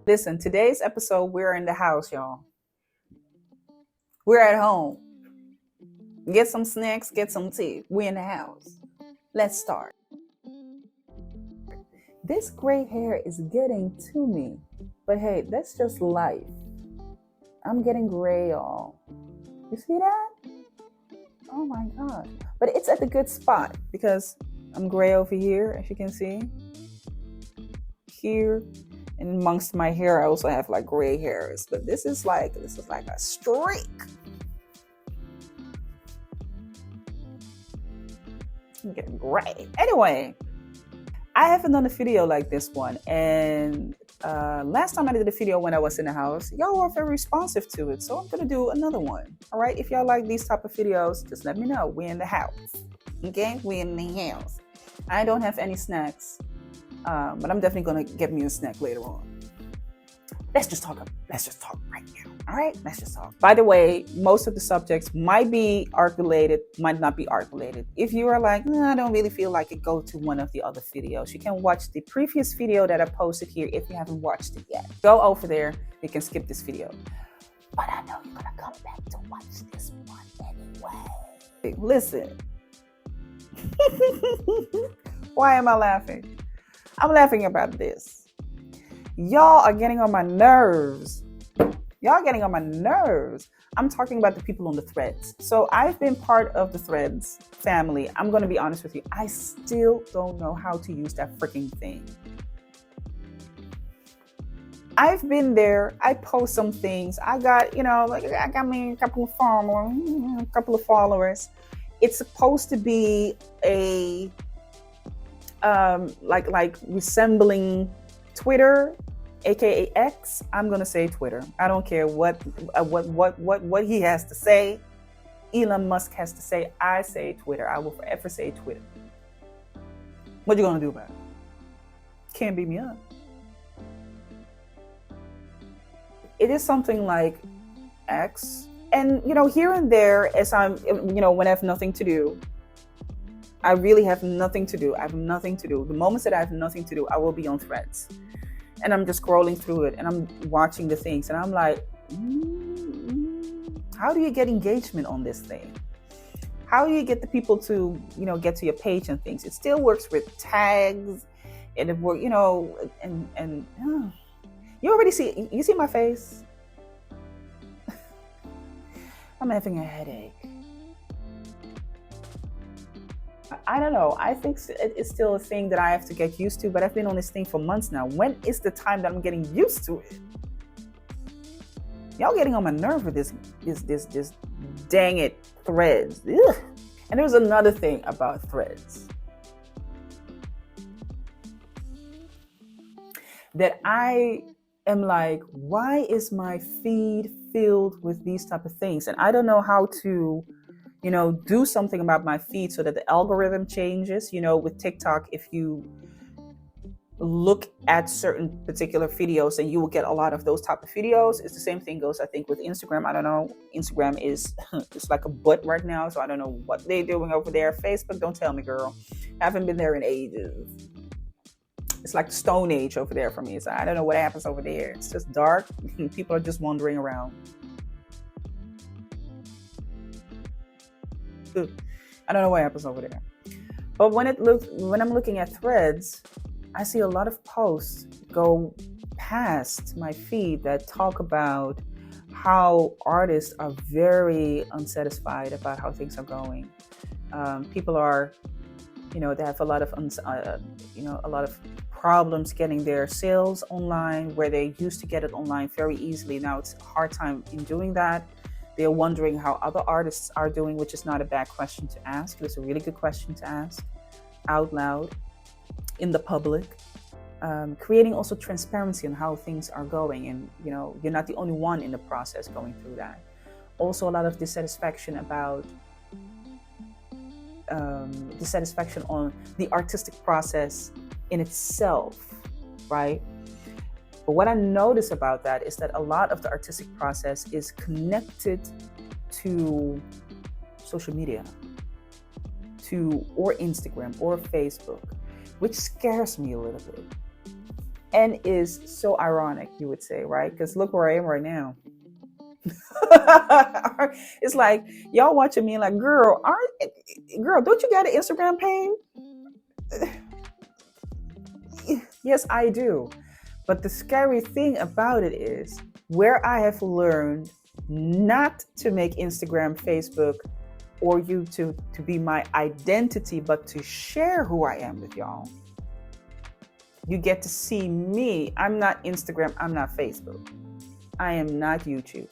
Listen, today's episode, we're in the house, y'all. We're at home. Get some snacks, get some tea. We're in the house. Let's start. This gray hair is getting to me. But hey, that's just life. I'm getting gray, y'all. You see that? Oh my God. But it's at a good spot because I'm gray over here, as you can see. Here. And amongst my hair, I also have like gray hairs. But this is like a streak. I'm getting gray. Anyway, I haven't done a video like this one. And last time I did a video when I was in the house, y'all were very responsive to it. So I'm going to do another one. All right. If y'all like these type of videos, just let me know. We're in the house. Okay. We're in the house. I don't have any snacks, but I'm definitely going to get me a snack later on. Let's just talk right now. All right, let's just talk. By the way, most of the subjects might be art related, might not be art related. If you are like, I don't really feel like it, go to one of the other videos. You can watch the previous video that I posted here if you haven't watched it yet. Go over there. You can skip this video. But I know you're going to come back to watch this one anyway. Listen. Why am I laughing? I'm laughing about this. Y'all are getting on my nerves. I'm talking about the people on the threads. So I've been part of the threads family. I'm going to be honest with you. I still don't know how to use that freaking thing. I've been there. I post some things. I got me a couple of followers. It's supposed to be a like resembling Twitter, aka X. I'm gonna say Twitter. I don't care what he has to say. Elon Musk has to say. I say Twitter. I will forever say Twitter. What you gonna do about it? Can't beat me up. It is something like X, and here and there, as I'm, when I have nothing to do. I really have nothing to do. I have nothing to do. The moments that I have nothing to do, I will be on threads. And I'm just scrolling through it and I'm watching the things. And I'm like, how do you get engagement on this thing? How do you get the people to, get to your page and things? It still works with tags and it works, and you already see, you see my face? I'm having a headache. I don't know. I think it's still a thing that I have to get used to, but I've been on this thing for months now. When is the time that I'm getting used to it? Y'all getting on my nerve with this dang it threads. Ugh. And there's another thing about threads that I am like, why is my feed filled with these type of things? And I don't know how to do something about my feed so that the algorithm changes. With TikTok, if you look at certain particular videos, and you will get a lot of those type of videos. It's the same thing goes, I think, with Instagram. I don't know. Instagram is it's like a butt right now, so I don't know what they're doing over there. Facebook, don't tell me, girl. I haven't been there in ages. It's like the Stone Age over there for me. So I don't know what happens over there. It's just dark. People are just wandering around. I don't know what happens over there. But when I'm looking at threads, I see a lot of posts go past my feed that talk about how artists are very unsatisfied about how things are going. People are, they have a lot of problems getting their sales online where they used to get it online very easily. Now it's a hard time in doing that. They're wondering how other artists are doing, which is not a bad question to ask. It's a really good question to ask out loud in the public. Creating also transparency on how things are going. And, you're not the only one in the process going through that. Also a lot of dissatisfaction about dissatisfaction on the artistic process in itself, right? But what I notice about that is that a lot of the artistic process is connected to social media, or Instagram or Facebook, which scares me a little bit. and is so ironic, you would say, right? Because look where I am right now. It's like y'all watching me like, girl, girl, don't you got an Instagram page? Yes, I do. But the scary thing about it is where I have learned not to make Instagram, Facebook, or YouTube to be my identity, but to share who I am with y'all. You get to see me. I'm not Instagram. I'm not Facebook. I am not YouTube.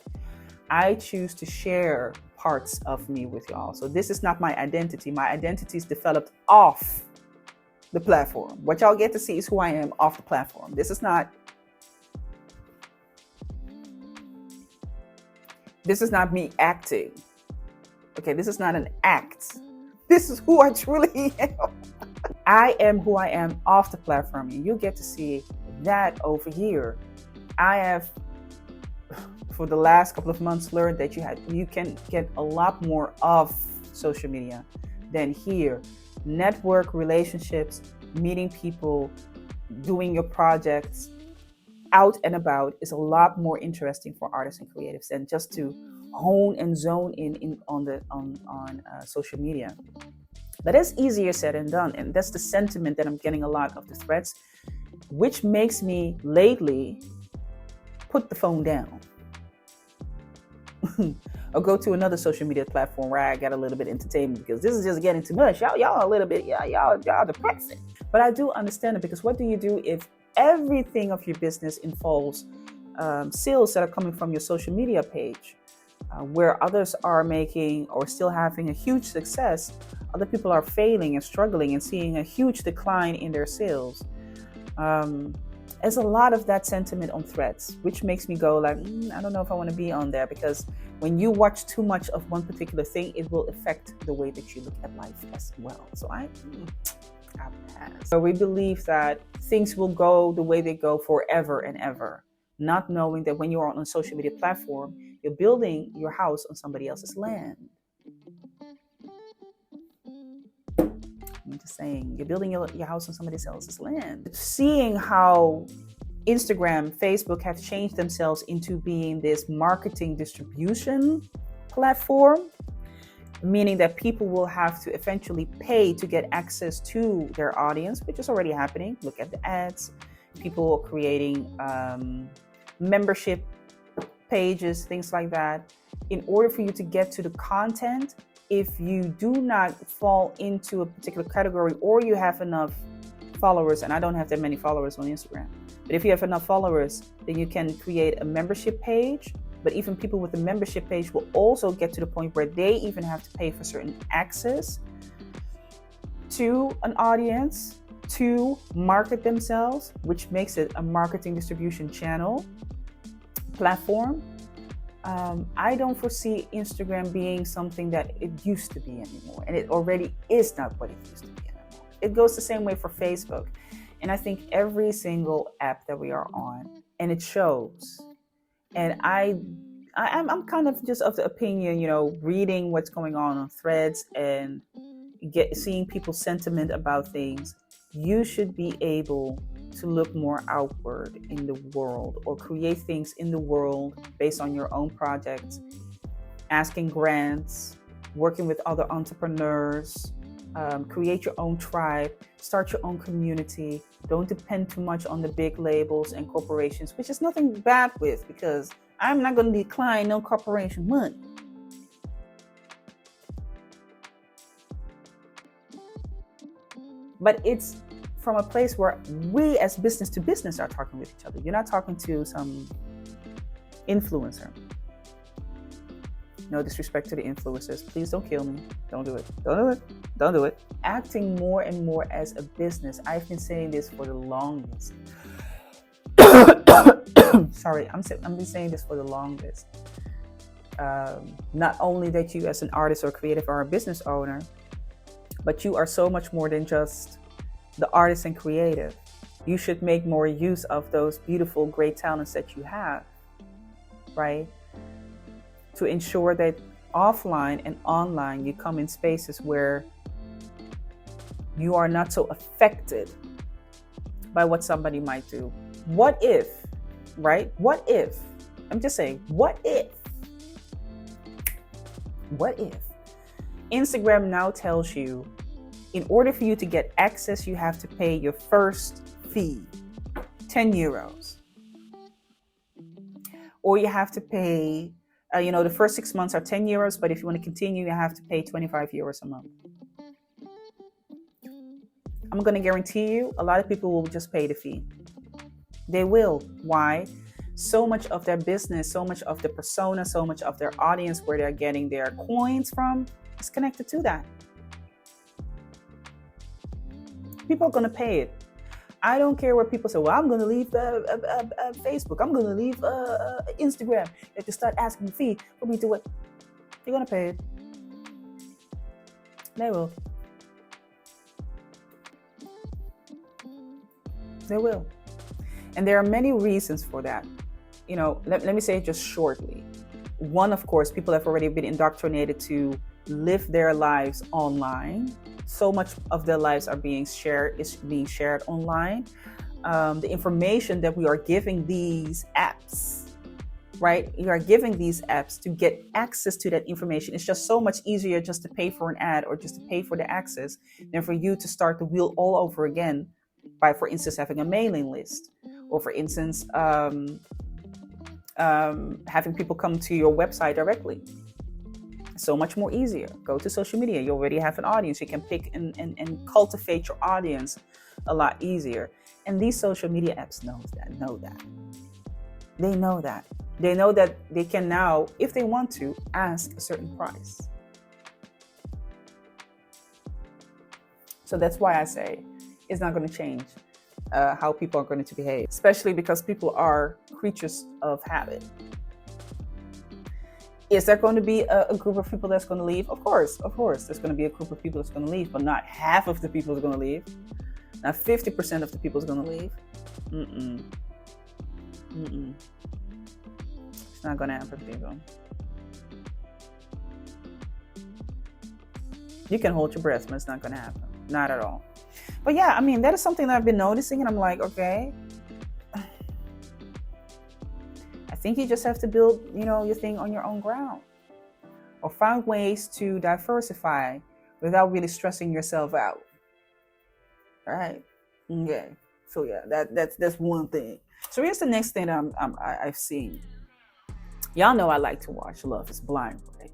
I choose to share parts of me with y'all. So this is not my identity. My identity is developed off the platform. What y'all get to see is who I am off the platform. This is not me acting. Okay, this is not an act. This is who I truly am. I am who I am off the platform, and you get to see that over here. I have, for the last couple of months, learned that you can get a lot more of social media than here. Network, relationships, meeting people, doing your projects out and about is a lot more interesting for artists and creatives than just to hone and zone in on social media. But it's easier said than done, and that's the sentiment that I'm getting a lot of the threads, which makes me lately put the phone down or go to another social media platform where I get a little bit entertainment, because this is just getting too much. Y'all a little bit, y'all depressing. But I do understand it, because what do you do if everything of your business involves sales that are coming from your social media page? Where others are making or still having a huge success, other people are failing and struggling and seeing a huge decline in their sales. There's a lot of that sentiment on threads, which makes me go like, I don't know if I want to be on there, because when you watch too much of one particular thing, it will affect the way that you look at life as well. So I pass. So we believe that things will go the way they go forever and ever, not knowing that when you are on a social media platform, you're building your house on somebody else's land. I'm just saying, you're building your house on somebody else's land. Seeing how Instagram, Facebook have changed themselves into being this marketing distribution platform, meaning that people will have to eventually pay to get access to their audience, which is already happening. Look at the ads. People creating membership pages, things like that. In order for you to get to the content, if you do not fall into a particular category, or you have enough followers, and I don't have that many followers on Instagram, but if you have enough followers, then you can create a membership page. But even people with a membership page will also get to the point where they even have to pay for certain access to an audience to market themselves, which makes it a marketing distribution channel platform. I don't foresee Instagram being something that it used to be anymore, and it already is not what it used to be anymore. It goes the same way for Facebook, and I think every single app that we are on, and it shows. And I'm kind of just of the opinion, reading what's going on threads and seeing people's sentiment about things, you should be able to look more outward in the world, or create things in the world based on your own projects, asking grants, working with other entrepreneurs, create your own tribe, start your own community. Don't depend too much on the big labels and corporations, which is nothing bad with, because I'm not going to decline no corporation money. But it's from a place where we as business to business are talking with each other. You're not talking to some influencer. No disrespect to the influencers. Please don't kill me. Don't do it. Don't do it. Don't do it. Acting more and more as a business. I've been saying this for the longest. Sorry, I've been saying this for the longest. Not only that you as an artist or creative are a business owner, but you are so much more than just the artist and creative. You should make more use of those beautiful, great talents that you have, right? To ensure that offline and online, you come in spaces where you are not so affected by what somebody might do. What if, right? What if, I'm just saying, what if Instagram now tells you in order for you to get access, you have to pay your first fee, 10 euros. Or you have to pay, the first 6 months are 10 euros, but if you want to continue, you have to pay 25 euros a month. I'm going to guarantee you, a lot of people will just pay the fee. They will. Why? So much of their business, so much of the persona, so much of their audience where they're getting their coins from is connected to that. People are going to pay it. I don't care what people say. Well, I'm going to leave Facebook. I'm going to leave Instagram. If you start asking fee for me to what, you're going to pay it. They will. They will. And there are many reasons for that. Let me say it just shortly. One, of course, people have already been indoctrinated to live their lives online. So much of their lives is being shared online. The information that we are giving these apps, right? You are giving these apps to get access to that information. It's just so much easier just to pay for an ad or just to pay for the access than for you to start the wheel all over again by, for instance, having a mailing list, or for instance, having people come to your website directly. So much more easier. Go to social media. You already have an audience. You can pick and cultivate your audience a lot easier. And these social media apps know that. They know that. They know that they can now, if they want to, ask a certain price. So that's why I say it's not going to change how people are going to behave, especially because people are creatures of habit. Is there going to be a group of people that's going to leave? Of course. There's going to be a group of people that's going to leave, but not half of the people is going to leave. Not 50% of the people is going to leave. It's not going to happen, people. You can hold your breath, but it's not going to happen. Not at all. But yeah, that is something that I've been noticing, and I'm like, okay, I think you just have to build, your thing on your own ground, or find ways to diversify without really stressing yourself out. All right. Okay. So yeah, that's one thing. So here's the next thing I've seen. Y'all know I like to watch Love is Blind, right?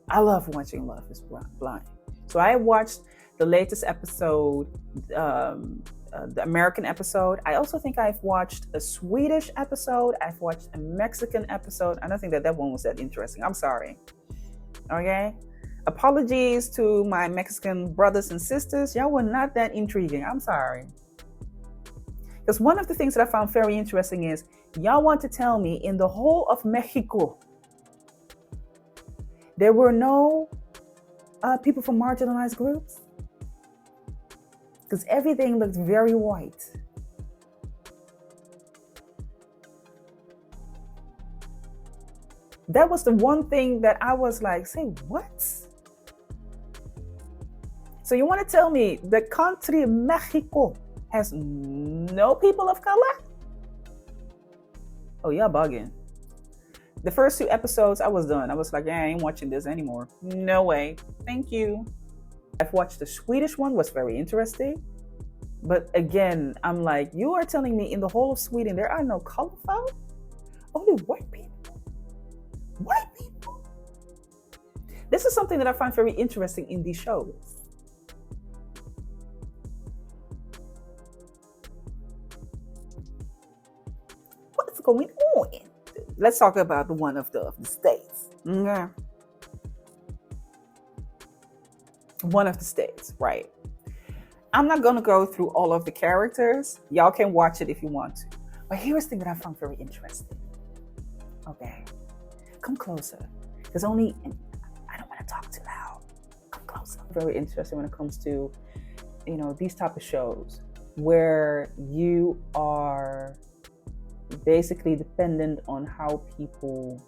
I love watching Love is Blind. So I watched the latest episode, the American episode. I also think I've watched a Swedish episode. I've watched a Mexican episode. I don't think that one was that interesting. I'm sorry. Okay? Apologies to my Mexican brothers and sisters. Y'all were not that intriguing. I'm sorry. Because one of the things that I found very interesting is y'all want to tell me in the whole of Mexico, there were no people from marginalized groups? Because everything looked very white. That was the one thing that I was like, say what? So you want to tell me the country Mexico has no people of color? Oh, y'all bugging. The first 2 episodes, I was done. I was like, yeah, I ain't watching this anymore. No way. Thank you. I've watched the Swedish one, was very interesting. But again, I'm like, you are telling me in the whole of Sweden, there are no color folk? Only white people. White people. This is something that I find very interesting in these shows. What's going on? Let's talk about the one of the states. Yeah. One of the states, right? I'm not going to go through all of the characters. Y'all can watch it if you want to. But here's the thing that I found very interesting. Okay. Come closer. I don't want to talk too loud. Come closer. Very interesting when it comes to, these type of shows where you are basically dependent on how people...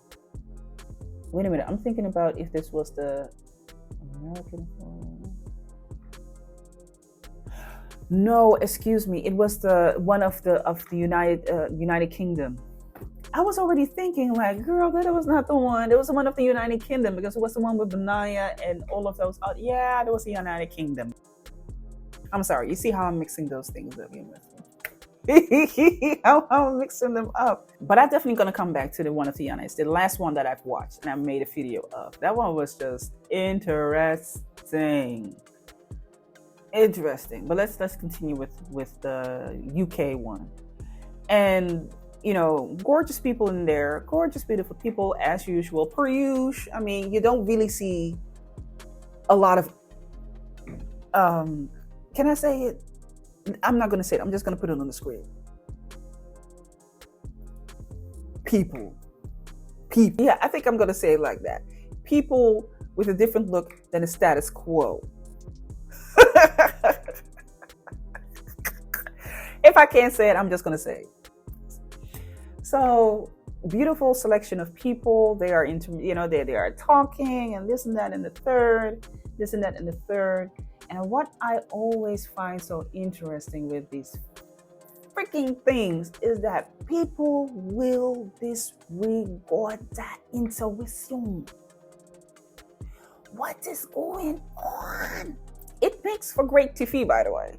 Wait a minute. I'm thinking about if this was the American... No, excuse me. It was the one of the United Kingdom. I was already thinking like, girl, that was not the one. It was the one of the United Kingdom because it was the one with Benaya and all of those. Yeah, that was the United Kingdom. I'm sorry. You see how I'm mixing those things up? How I'm mixing them up. But I'm definitely gonna come back to the one of the United. The last one that I've watched and I made a video of. That one was just interesting. Interesting. But let's continue with the UK one. And gorgeous people in there, gorgeous, beautiful people as usual, per usual. I mean, you don't really see a lot of. Can I say it? I'm not going to say it. I'm just going to put it on the screen. People. Yeah, I think I'm going to say it like that. People with a different look than the status quo. If I can't say it, I'm just going to say it. So beautiful selection of people. They are into, they are talking and this and that and the third, this and that and the third. And what I always find so interesting with these freaking things is that people will disregard that intuition. What is going on? It makes for great TV, by the way.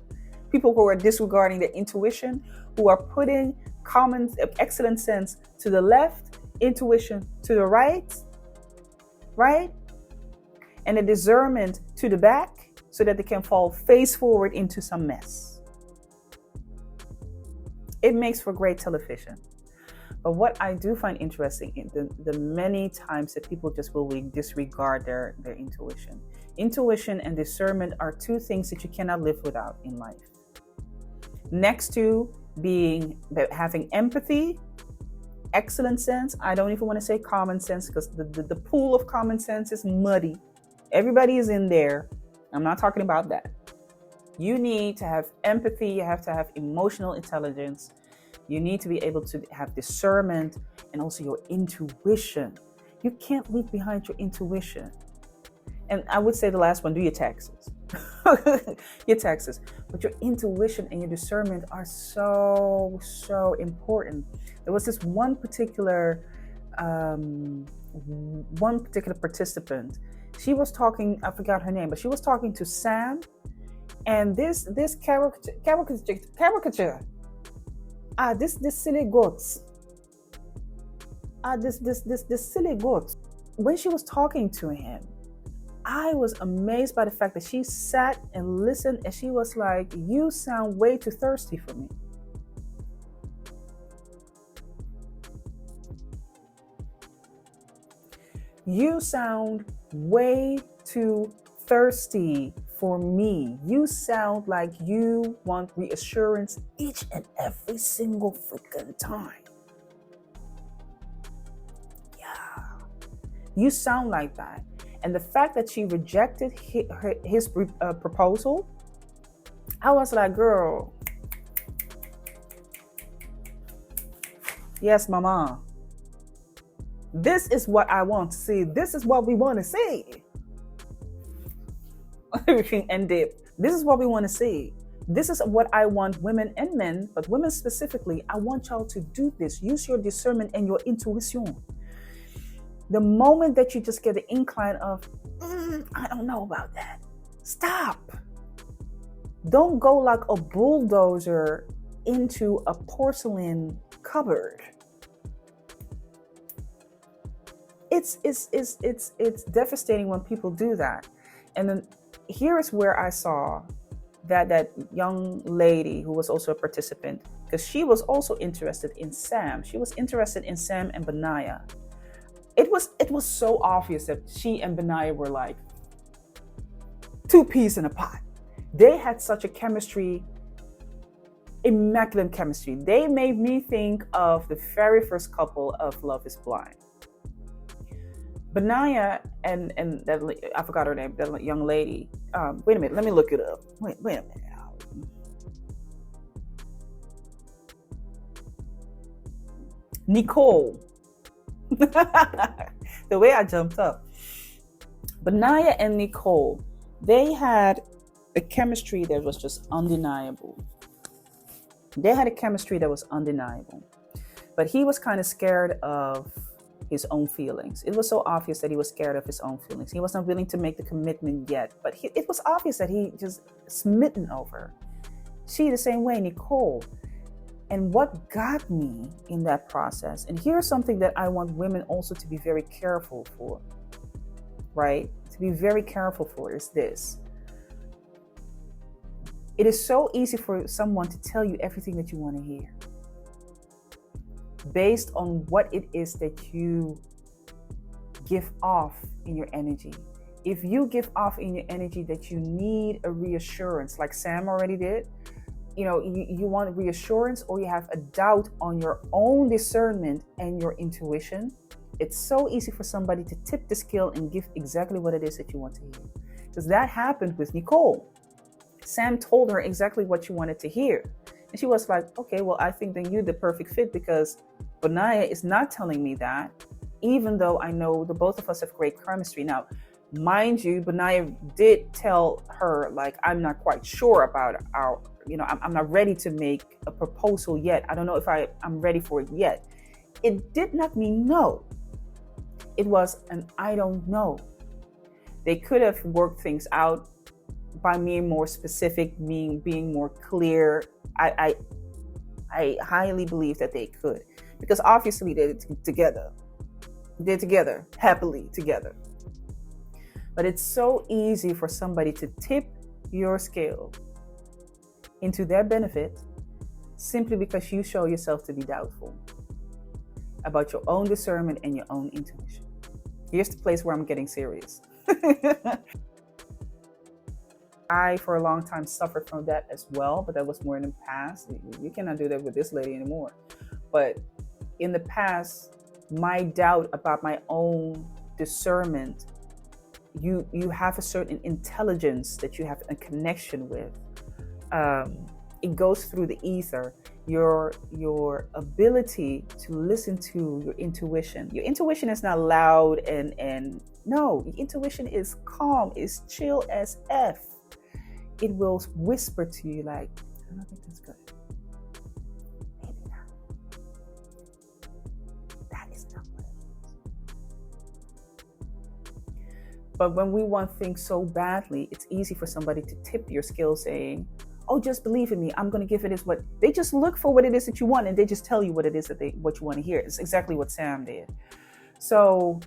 People who are disregarding the intuition, who are putting common excellent sense to the left, intuition to the right, and the discernment to the back, so that they can fall face forward into some mess. It makes for great television. But what I do find interesting in the many times that people just will disregard their intuition. Intuition and discernment are two things that you cannot live without in life. Next to having empathy, excellent sense. I don't even want to say common sense because the pool of common sense is muddy. Everybody is in there. I'm not talking about that. You need to have empathy. You have to have emotional intelligence. You need to be able to have discernment and also your intuition. You can't leave behind your intuition. And I would say the last one, do your taxes. Your taxes. But your intuition and your discernment are so, so important. There was this one particular participant. She was talking, I forgot her name, but she was talking to Sam. And this caricature. This silly goats. This silly goats. When she was talking to him, I was amazed by the fact that she sat and listened, and she was like, "You sound way too thirsty for me." You sound way too thirsty for me. You sound like you want reassurance each and every single freaking time. Yeah. You sound like that. And the fact that she rejected his proposal, I was like, girl, yes, mama. This is what I want to see. This is what we want to see. And dip. This is what we want to see. This is what I want women and men, but women specifically, I want y'all to do this. Use your discernment and your intuition. The moment that you just get the incline of, I don't know about that. Stop. Don't go like a bulldozer into a porcelain cupboard. It's devastating when people do that. And then here is where I saw that young lady who was also a participant, because she was also interested in Sam. She was interested in Sam and Benaya. It was so obvious that she and Benaya were like two peas in a pot. They had such a chemistry, immaculate chemistry. They made me think of the very first couple of Love is Blind. Benaya and that, I forgot her name, that young lady. Wait a minute, let me look it up. Wait a minute. Nicole. The way I jumped up. Benaya and Nicole, they had a chemistry that was just undeniable. They had a chemistry that was undeniable. But he was kind of scared of his own feelings. It was so obvious that he was scared of his own feelings. He was not willing to make the commitment yet, but it was obvious that he just smitten over. She the same way, Nicole. And what got me in that process, and here's something that I want women also to be very careful for, right? To be very careful for is this. It is so easy for someone to tell you everything that you want to hear, based on what it is that you give off in your energy. If you give off in your energy that you need a reassurance, like Sam already did, you want reassurance, or you have a doubt on your own discernment and your intuition, it's so easy for somebody to tip the scale and give exactly what it is that you want to hear. Because that happened with Nicole. Sam told her exactly what she wanted to hear. And she was like, okay, well, I think then you're the perfect fit, because Benaya is not telling me that, even though I know the both of us have great chemistry. Now, mind you, Benaya did tell her, like, I'm not quite sure about I'm not ready to make a proposal yet. I don't know if I'm ready for it yet. It did not mean no. It was an I don't know. They could have worked things out by being more specific, being more clear. I highly believe that they could, because obviously they're together. They're together, happily together. But it's so easy for somebody to tip your scale into their benefit simply because you show yourself to be doubtful about your own discernment and your own intuition. Here's the place where I'm getting serious. I, for a long time, suffered from that as well, but that was more in the past. You cannot do that with this lady anymore. But in the past, my doubt about my own discernment, you have a certain intelligence that you have a connection with. It goes through the ether. Your ability to listen to your intuition. Your intuition is not loud and no, your intuition is calm, is chill as F. It will whisper to you like, I don't think that's good. Maybe not. That is not what it is. But when we want things so badly, it's easy for somebody to tip your scale saying, oh, just believe in me. I'm going to give it is what they just look for, what it is that you want, and they just tell you what it is what you want to hear. It's exactly what Sam did. So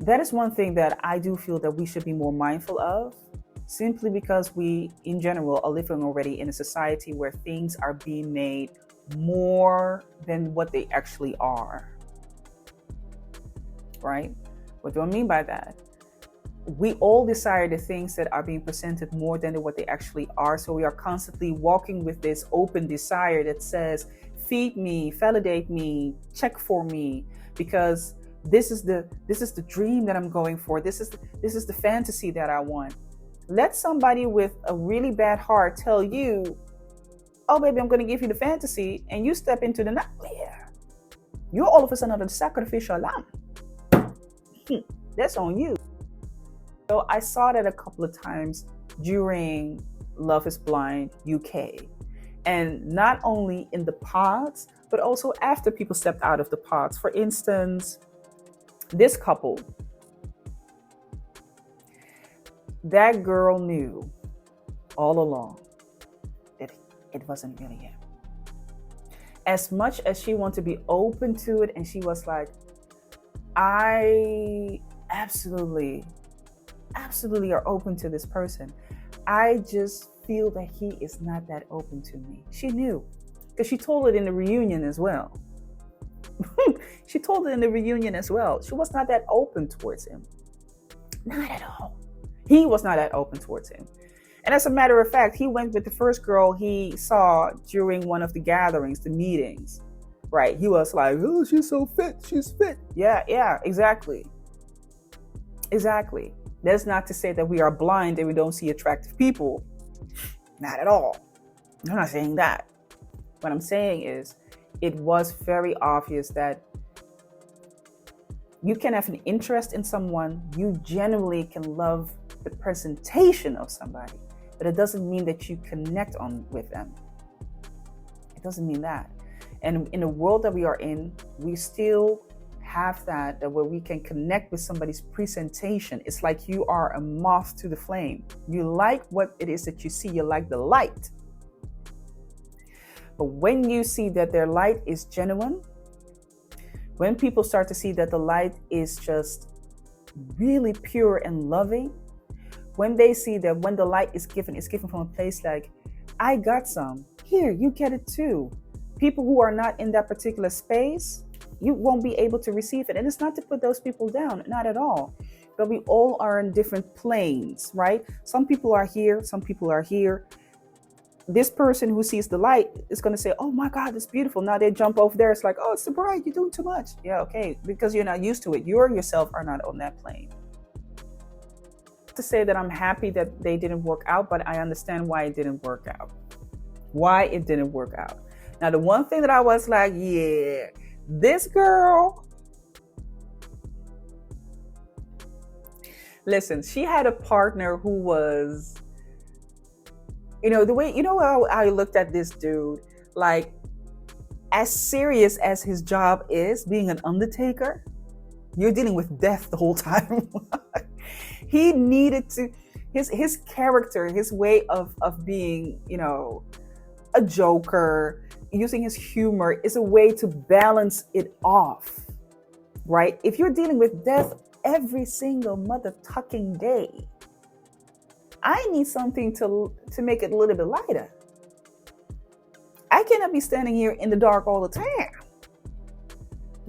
that is one thing that I do feel that we should be more mindful of, simply because we, in general, are living already in a society where things are being made more than what they actually are. Right? What do I mean by that? We all desire the things that are being presented more than what they actually are. So we are constantly walking with this open desire that says, feed me, validate me, check for me, because this is the dream that I'm going for. This is the fantasy that I want. Let somebody with a really bad heart tell you, oh baby, I'm going to give you the fantasy, and you step into the nightmare. You're all of a sudden the sacrificial lamb. That's on you. So I saw that a couple of times during Love is Blind UK. And not only in the pods, but also after people stepped out of the pods. For instance, this couple, that girl knew all along that it wasn't really him. As much as she wanted to be open to it, and she was like, I absolutely are open to this person. I just feel that he is not that open to me. She knew, because she told it in the reunion as well. She told it in the reunion as well. She was not that open towards him. Not at all. He was not that open towards him. And as a matter of fact, he went with the first girl he saw during one of the gatherings, the meetings. Right? He was like, oh, she's so fit. She's fit. Yeah, exactly. Exactly. That's not to say that we are blind and we don't see attractive people. Not at all. I'm not saying that. What I'm saying is, it was very obvious that you can have an interest in someone, you genuinely can love the presentation of somebody, but it doesn't mean that you connect on with them. It doesn't mean that. And in the world that we are in, we still have that where we can connect with somebody's presentation. It's like you are a moth to the flame. You like what it is that you see. You like the light. But when you see that their light is genuine, when people start to see that the light is just really pure and loving, when they see that when the light is given, it's given from a place like, I got some. Here, you get it too. People who are not in that particular space, you won't be able to receive it. And it's not to put those people down, not at all. But we all are in different planes, right? Some people are here, some people are here. This person who sees the light is going to say, oh my God, it's beautiful. Now they jump over there. It's like, oh, it's too bright. You're doing too much. Yeah, okay. Because you're not used to it. You yourself are not on that plane. To say that I'm happy that they didn't work out, but I understand why it didn't work out. Why it didn't work out. Now, the one thing that I was like, yeah, this girl, listen, she had a partner who was, the way, how I looked at this dude, like, as serious as his job is, being an undertaker, you're dealing with death the whole time. He needed to, his character, his way of being, a joker, using his humor is a way to balance it off, right? If you're dealing with death every single mother-tucking day, I need something to make it a little bit lighter. I cannot be standing here in the dark all the time.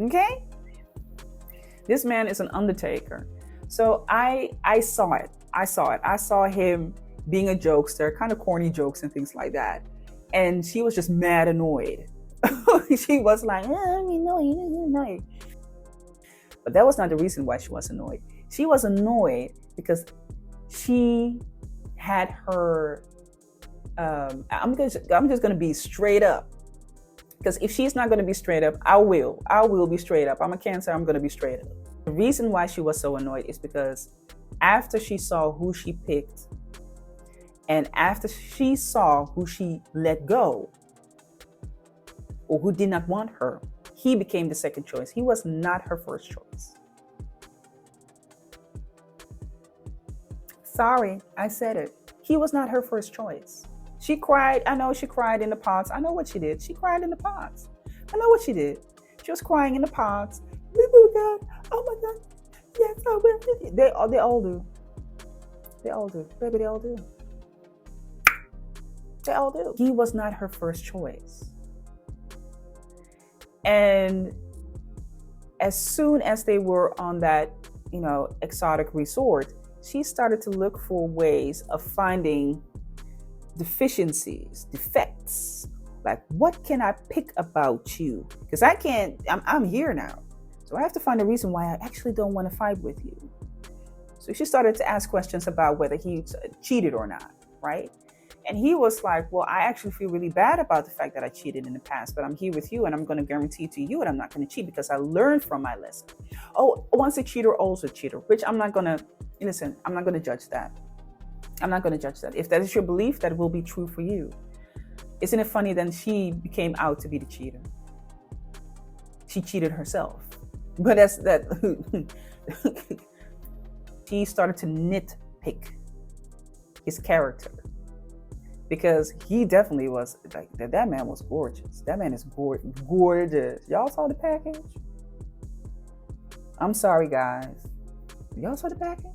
Okay? This man is an undertaker. So I saw it. I saw him being a jokester, kind of corny jokes and things like that. And she was just mad annoyed. She was like, I'm annoyed. But that was not the reason why she was annoyed. She was annoyed because she had her, I'm just going to be straight up. Because if she's not going to be straight up, I will be straight up. I'm a Cancer, I'm going to be straight up. The reason why she was so annoyed is because after she saw who she picked, and after she saw who she let go, or who did not want her, he became the second choice. He was not her first choice. Sorry, I said it. He was not her first choice. She cried. I know she cried in the pots. I know what she did. She cried in the pots. I know what she did. She was crying in the pots. Oh my God. Oh my God. Yes, I will. They all do. They all do. Baby, they all do. They all do. He was not her first choice. And as soon as they were on that, exotic resort, she started to look for ways of finding deficiencies, defects. Like, what can I pick about you? Because I'm here now. So I have to find a reason why I actually don't want to fight with you. So she started to ask questions about whether he cheated or not, right? And he was like, well, I actually feel really bad about the fact that I cheated in the past, but I'm here with you and I'm going to guarantee to you that I'm not going to cheat because I learned from my lesson. Oh, once a cheater, always a cheater, which I'm not going to judge that. I'm not going to judge that. If that is your belief, that will be true for you. Isn't it funny then she became out to be the cheater? She cheated herself. But that's that. She started to nitpick his character. Because he definitely was, like, that man was gorgeous. That man is gorgeous. Y'all saw the package? I'm sorry, guys. Y'all saw the package?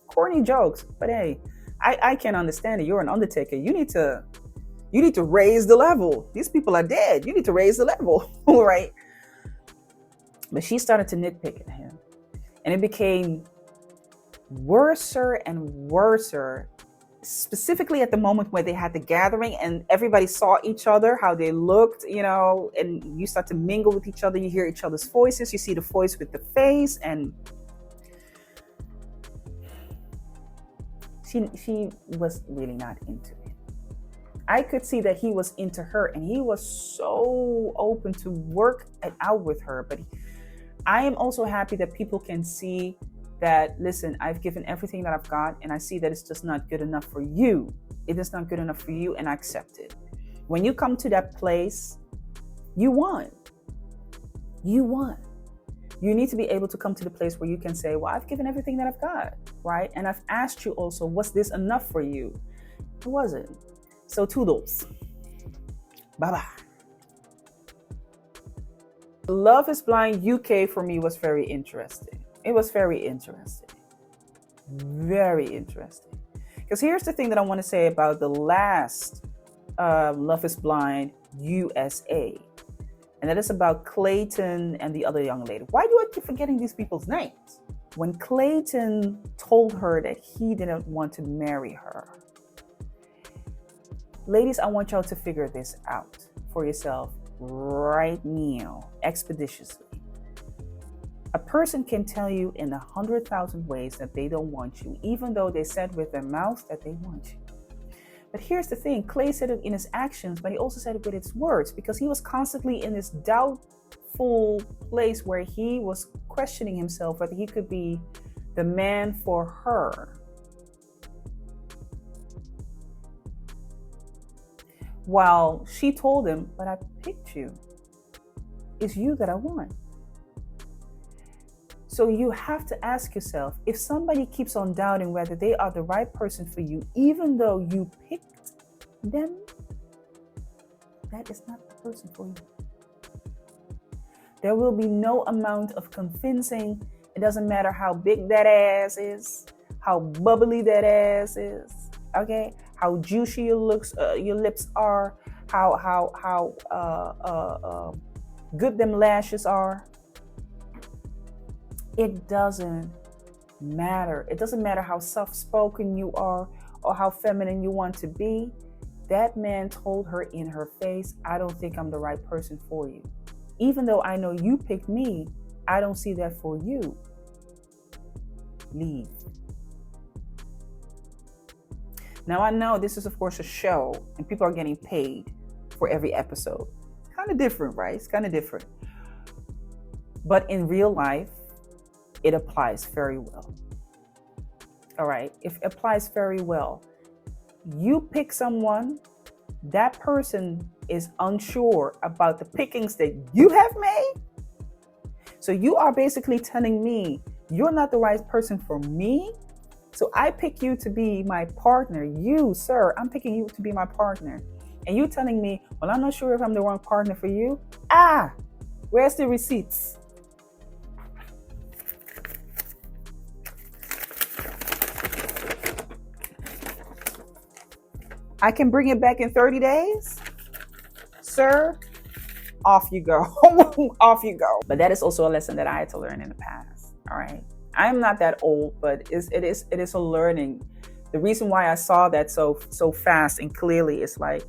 Corny jokes. But hey, I can't understand it. You're an undertaker. You need to raise the level. These people are dead. You need to raise the level, right? But she started to nitpick at him. And it became worser and worser, specifically at the moment where they had the gathering and everybody saw each other, how they looked, and you start to mingle with each other. You hear each other's voices. You see the voice with the face, and she was really not into it. I could see that he was into her, and he was so open to work it out with her, but I am also happy that people can see that, listen, I've given everything that I've got, and I see that it's just not good enough for you. It is not good enough for you, and I accept it. When you come to that place, you won. You won. You need to be able to come to the place where you can say, well, I've given everything that I've got, right? And I've asked you also, was this enough for you? It wasn't. So toodles. Bye-bye. Love is Blind UK for me was very interesting. It was very interesting. Very interesting. Because here's the thing that I want to say about the last Love is Blind USA. And that is about Clayton and the other young lady. Why do I keep forgetting these people's names? When Clayton told her that he didn't want to marry her. Ladies, I want y'all to figure this out for yourself right now, expeditiously. A person can tell you in 100,000 ways that they don't want you, even though they said with their mouth that they want you. But here's the thing, Clay said it in his actions, but he also said it with his words, because he was constantly in this doubtful place where he was questioning himself whether he could be the man for her. While she told him, but I picked you. It's you that I want. So you have to ask yourself, if somebody keeps on doubting whether they are the right person for you, even though you picked them, that is not the person for you. There will be no amount of convincing. It doesn't matter how big that ass is, how bubbly that ass is, okay? How juicy your lips are, how good them lashes are. It doesn't matter. It doesn't matter how soft-spoken you are or how feminine you want to be. That man told her in her face, I don't think I'm the right person for you. Even though I know you picked me, I don't see that for you. Leave. Now, I know this is, of course, a show and people are getting paid for every episode. It's kind of different, right? It's kind of different. But in real life, it applies very well. All right. It applies very well. You pick someone, that person is unsure about the pickings that you have made. So you are basically telling me you're not the right person for me. So I pick you to be my partner. You, sir, I'm picking you to be my partner. And you telling me, well, I'm not sure if I'm the wrong partner for you. Where's the receipts? I can bring it back in 30 days. Sir, off you go. Off you go. But that is also a lesson that I had to learn in the past. All right. I'm not that old, but it is a learning. The reason why I saw that so fast and clearly is like,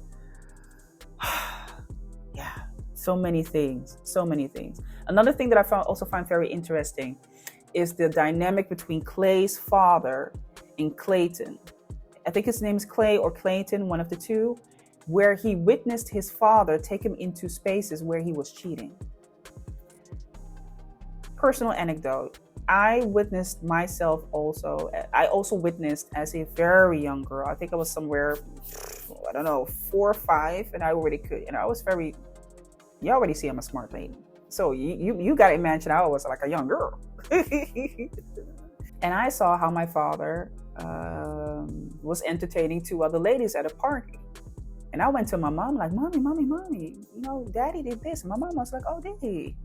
yeah, so many things. Another thing that I also find very interesting is the dynamic between Clay's father and Clayton. I think his name is Clay or Clayton, one of the two, where he witnessed his father take him into spaces where he was cheating. Personal anecdote. I witnessed myself also. I also witnessed as a very young girl. I think I was somewhere, I don't know, 4 or 5, and I already could. And I was very, you already see I'm a smart lady. So you got to imagine I was like a young girl. And I saw how my father was entertaining 2 other ladies at a party. And I went to my mom like, mommy, you know, daddy did this. And my mom was like, oh, did he?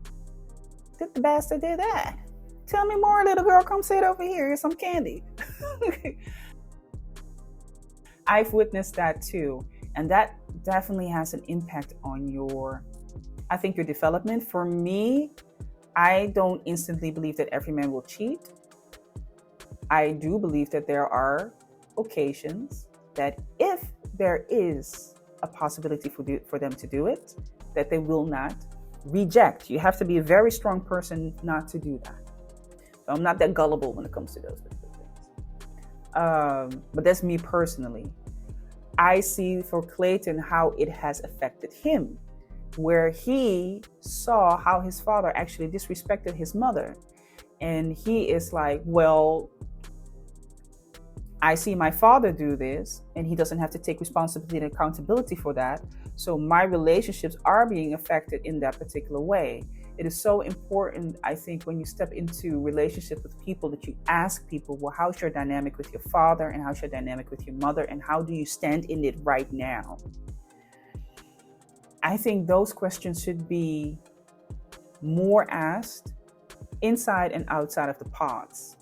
Did the bastard did that? Tell me more, little girl. Come sit over here. Here's some candy. I've witnessed that too. And that definitely has an impact on your development. For me, I don't instantly believe that every man will cheat. I do believe that there are occasions that if there is a possibility for them to do it, that they will not reject. You have to be a very strong person not to do that. So I'm not that gullible when it comes to those things. But that's me personally. I see for Clayton how it has affected him. where he saw how his father actually disrespected his mother. And he is like, well, I see my father do this, and he doesn't have to take responsibility and accountability for that. So my relationships are being affected in that particular way. It is so important, I think, when you step into relationships with people, that you ask people, well, how's your dynamic with your father, and how's your dynamic with your mother, and how do you stand in it right now? I think those questions should be more asked inside and outside of the pods.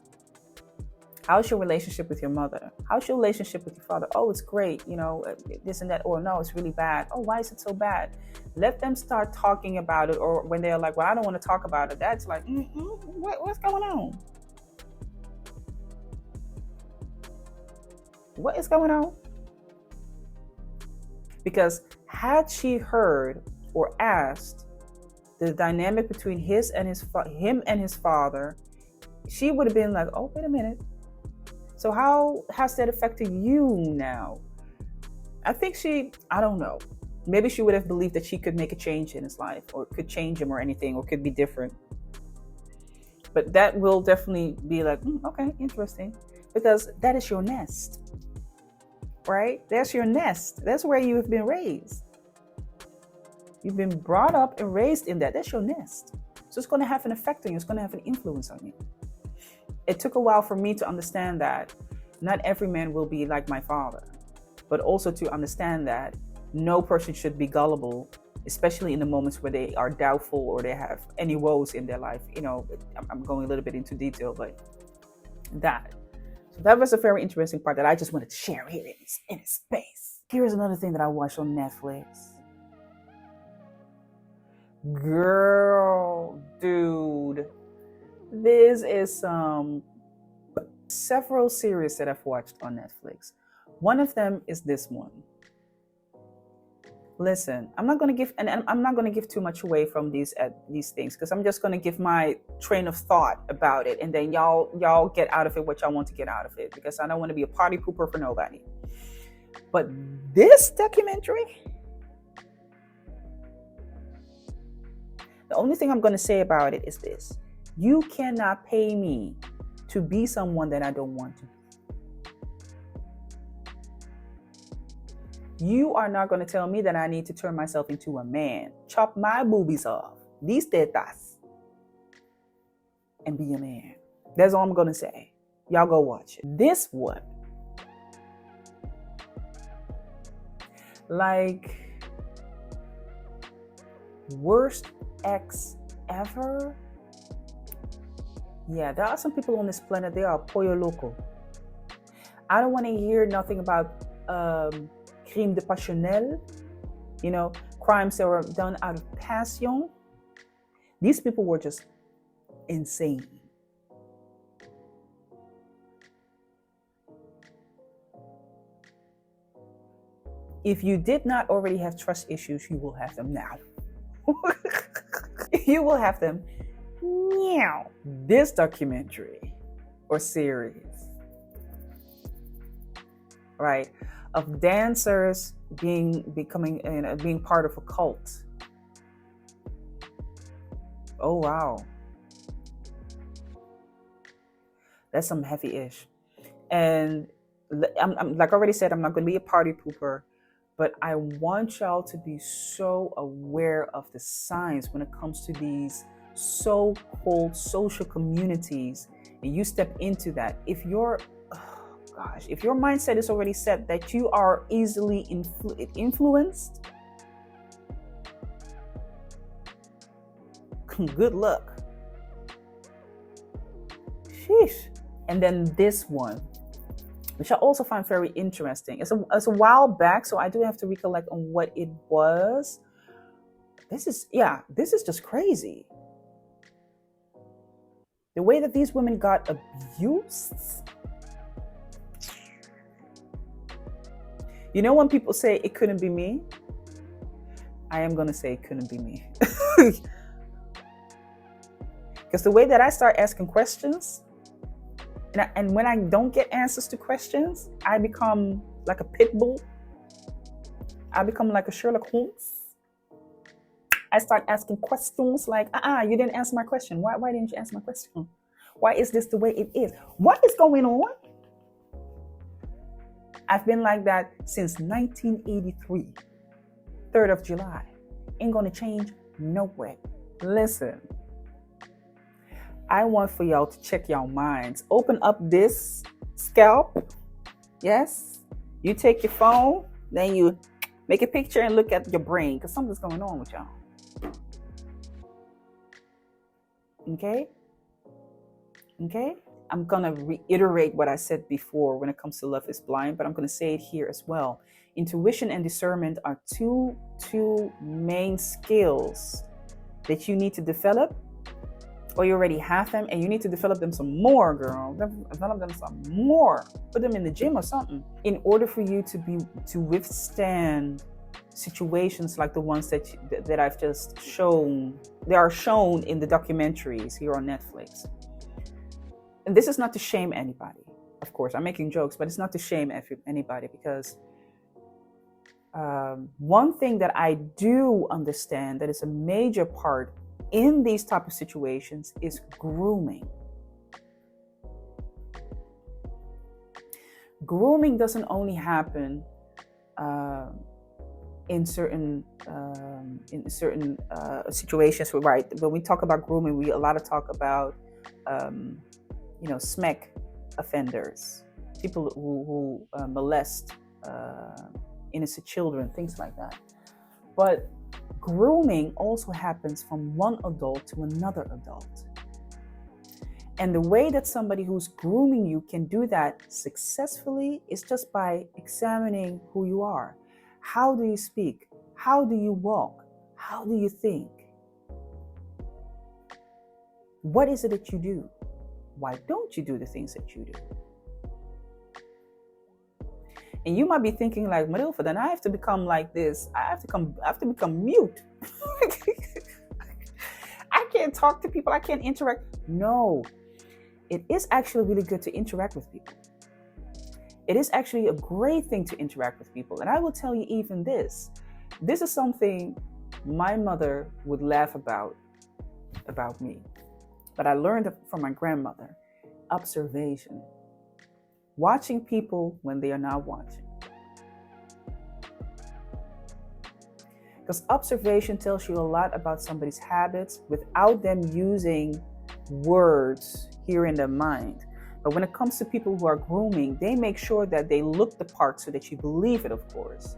How's your relationship with your mother? How's your relationship with your father? Oh, it's great, this and that. Or no, it's really bad. Oh, why is it so bad? Let them start talking about it. Or when they're like, well, I don't want to talk about it, that's like, what's going on? What is going on? Because had she heard or asked the dynamic between him and his father, she would have been like, oh, wait a minute. So how has that affected you now? I think I don't know. Maybe she would have believed that she could make a change in his life, or could change him or anything, or could be different. But that will definitely be like, okay, interesting. Because that is your nest, right? That's your nest. That's where you have been raised. You've been brought up and raised in that. That's your nest. So it's going to have an effect on you. It's going to have an influence on you. It took a while for me to understand that not every man will be like my father, but also to understand that no person should be gullible, especially in the moments where they are doubtful or they have any woes in their life. I'm going a little bit into detail, but that. So that was a very interesting part that I just wanted to share here in his space. Here's another thing that I watched on Netflix. Girl, dude. This is several series that I've watched on Netflix. One of them is this one. Listen, I'm not going to give too much away from these things, because I'm just going to give my train of thought about it, and then y'all get out of it what y'all want to get out of it, because I don't want to be a party pooper for nobody. But this documentary, the only thing I'm going to say about it is this. You cannot pay me to be someone that I don't want to be. You are not going to tell me that I need to turn myself into a man, chop my boobies off, these tetas, and be a man. That's all I'm going to say. Y'all go watch it. This one, like, worst ex ever. Yeah, there are some people on this planet, they are pollo loco. I don't want to hear nothing about crime de passionnel, crimes that were done out of passion. These people were just insane. If you did not already have trust issues, you will have them now. You will have them now. This documentary or series, right, of dancers being part of a cult. Oh wow, that's some heavy-ish. And I'm like I already said, I'm not going to be a party pooper, but I want y'all to be so aware of the signs when it comes to these so-called social communities, and you step into that. If your mindset is already set that you are easily influenced, good luck. Sheesh. And then this one, which I also find very interesting. It's a while back, so I do have to recollect on what it was. This is just crazy. The way that these women got abused. You know when people say it couldn't be me? I am going to say it couldn't be me. Because the way that I start asking questions, and when I don't get answers to questions, I become like a pit bull. I become like a Sherlock Holmes. I start asking questions like, you didn't answer my question. Why didn't you answer my question? Why is this the way it is? What is going on? I've been like that since 1983, 3rd of July. Ain't gonna change no way. Listen, I want for y'all to check your minds. Open up this scalp. Yes. You take your phone, then you make a picture and look at your brain because something's going on with y'all. Okay? Okay? I'm going to reiterate what I said before when it comes to love is blind, but I'm going to say it here as well. Intuition and discernment are two main skills that you need to develop, or you already have them and you need to develop them some more, girl. Develop them some more. Put them in the gym or something in order for you to withstand situations like the ones that I've just shown. They are shown in the documentaries here on Netflix. And this is not to shame anybody. Of course, I'm making jokes, but it's not to shame anybody because one thing that I do understand that is a major part in these type of situations is grooming. Grooming doesn't only happen in certain situations. Right? When we talk about grooming, we a lot of talk about SMEC offenders, people who molest innocent children, things like that. But grooming also happens from one adult to another adult. And the way that somebody who's grooming you can do that successfully is just by examining who you are. How do you speak? How do you walk? How do you think? What is it that you do? Why don't you do the things that you do? And you might be thinking like, Marilfa, then I have to become like this. I have to become mute. I can't talk to people. I can't interact. No, it is actually really good to interact with people. It is actually a great thing to interact with people. And I will tell you even this. This is something my mother would laugh about me. But I learned it from my grandmother. Observation. Watching people when they are not watching. Because observation tells you a lot about somebody's habits without them using words here in their mind. But when it comes to people who are grooming, they make sure that they look the part so that you believe it, of course.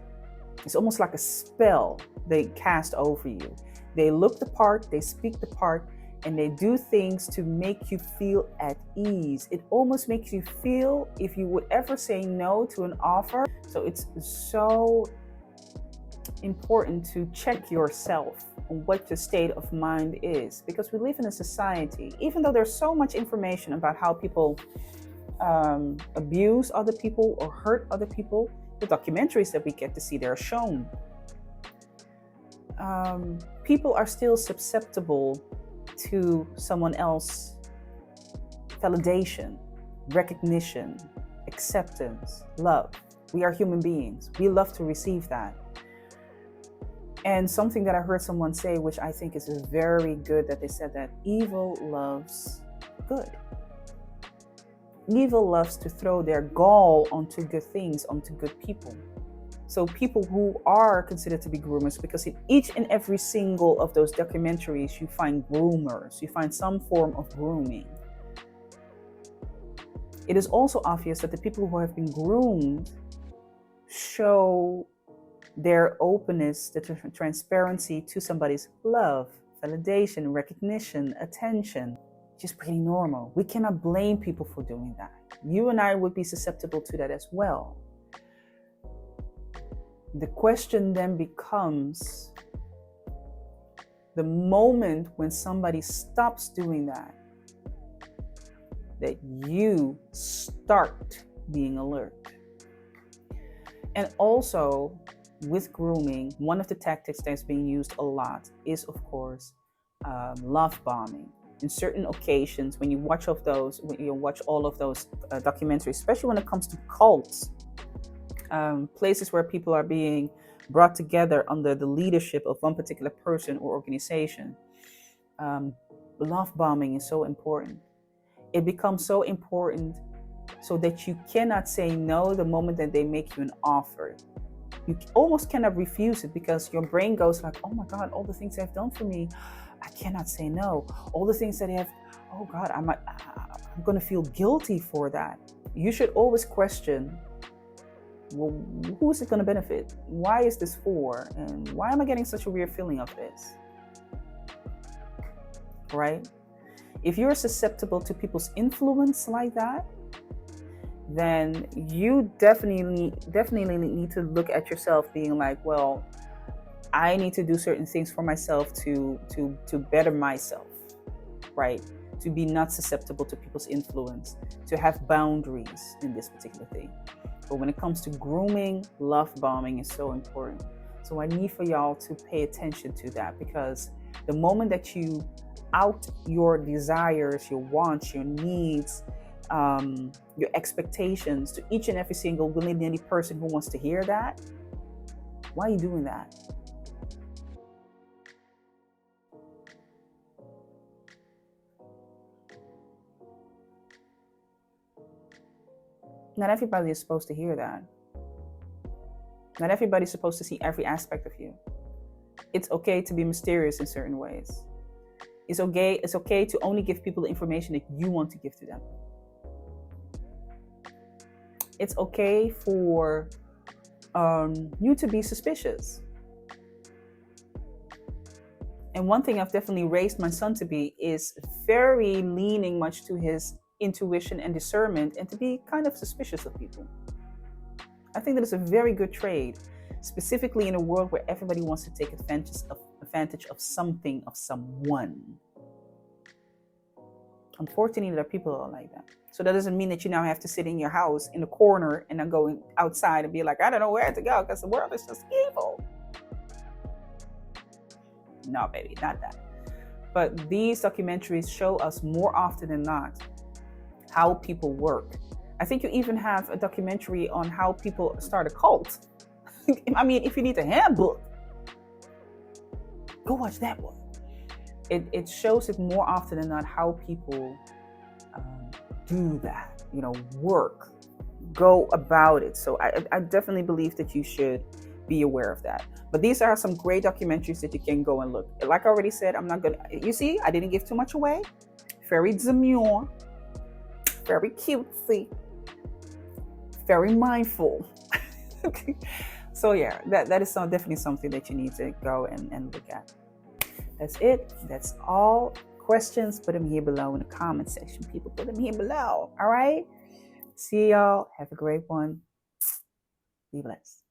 It's almost like a spell they cast over you. They look the part, they speak the part, and they do things to make you feel at ease. It almost makes you feel if you would ever say no to an offer. So it's so important to check yourself on what your state of mind is, because we live in a society, even though there's so much information about how people abuse other people or hurt other people, the documentaries that we get to see, they're shown. People are still susceptible to someone else's validation, recognition, acceptance, love. We are human beings. We love to receive that. And something that I heard someone say, which I think is very good, that they said that evil loves good. Evil loves to throw their gall onto good things, onto good people. So people who are considered to be groomers, because in each and every single of those documentaries, you find groomers, you find some form of grooming. It is also obvious that the people who have been groomed show their openness, the transparency to somebody's love, validation, recognition, attention. Just pretty normal. We cannot blame people for doing that. You and I would be susceptible to that as well. The question then becomes the moment when somebody stops doing that you start being alert. And also, with grooming, one of the tactics that's being used a lot is, of course, love bombing. In certain occasions, when you watch all of those documentaries, especially when it comes to cults, places where people are being brought together under the leadership of one particular person or organization. um, Love bombing is so important. It becomes so important so that you cannot say no the moment that they make you an offer. You almost cannot refuse it because your brain goes like, oh my God, all the things they've done for me, I cannot say no. All the things that they have, oh God, I'm going to feel guilty for that. You should always question, well, who is it going to benefit? Why is this for? And why am I getting such a weird feeling of this? Right? If you're susceptible to people's influence like that, then you definitely need to look at yourself being like, well, I need to do certain things for myself to better myself, right? To be not susceptible to people's influence, to have boundaries in this particular thing. But when it comes to grooming, love bombing is so important. So I need for y'all to pay attention to that, because the moment that you out your desires, your wants, your needs, your expectations to each and every single willy-nilly person who wants to hear that, why are you doing that? Not everybody is supposed to hear that. Not everybody's supposed to see every aspect of you. It's okay to be mysterious in certain ways. It's okay to only give people the information that you want to give to them. It's okay for you to be suspicious. And one thing I've definitely raised my son to be is very leaning much to his intuition and discernment, and to be kind of suspicious of people. I think that is a very good trade, specifically in a world where everybody wants to take advantage of something, of someone. Unfortunately, there are people who are like that. So that doesn't mean that you now have to sit in your house in the corner and not going outside and be like, I don't know where to go because the world is just evil. No, baby, not that. But these documentaries show us more often than not how people work. I think you even have a documentary on how people start a cult. I mean, if you need a handbook, go watch that one. It shows it more often than not how people do that, work, go about it. So I definitely believe that you should be aware of that. But these are some great documentaries that you can go and look. Like I already said, I'm not gonna, you see, I didn't give too much away. Very demure, very cutesy, very mindful. So yeah, that is definitely something that you need to go and look at. That's it. That's all. Questions, put them here below in the comment section. People, put them here below. All right. See y'all. Have a great one. Be blessed.